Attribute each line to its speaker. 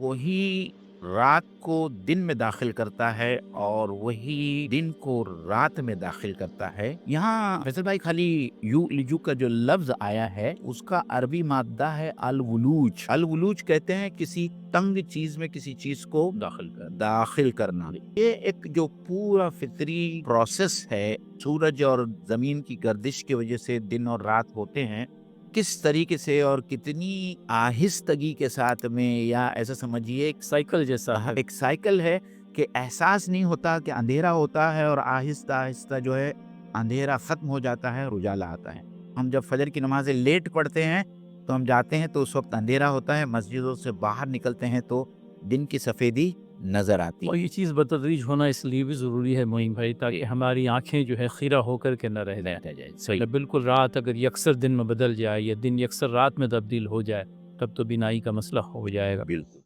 Speaker 1: वही रात को दिन में दाखिल करता है और वही दिन को रात में दाखिल करता है। यहाँ फैसल भाई खाली युलiju का जो लफ्ज आया है उसका अरबी मादा है अल-वुलूज। अल-वुलूज कहते हैं किसी तंग चीज में किसी चीज को दाखिल करना। ये एक जो पूरा फितरी प्रोसेस है, सूरज और जमीन की गर्दिश की वजह से दिन और रात होते हैं, किस तरीके से और कितनी आहिस्तगी के साथ में, या ऐसा समझिए एक साइकिल जैसा है, एक साइकिल है कि एहसास नहीं होता कि अंधेरा होता है और आहिस्ता आहिस्ता जो है अंधेरा खत्म हो जाता है और उजाला आता है। हम जब फजर की नमाज़ें लेट पढ़ते हैं तो हम जाते हैं तो उस वक्त अंधेरा होता है, मस्जिदों से बाहर निकलते हैं तो दिन की सफ़ेदी नज़र आती
Speaker 2: और
Speaker 1: है।
Speaker 2: ये चीज़ बतदरीज होना इसलिए भी ज़रूरी है मोइन भाई, ताकि हमारी आँखें जो है खीरा होकर के न रह जाएँ।
Speaker 1: रह जाए सही।
Speaker 2: बिल्कुल रात अगर यकसर दिन में बदल जाए या दिन यकसर रात में तब्दील हो जाए, तब तो बीनाई का मसला हो जाएगा।
Speaker 1: बिल्कुल।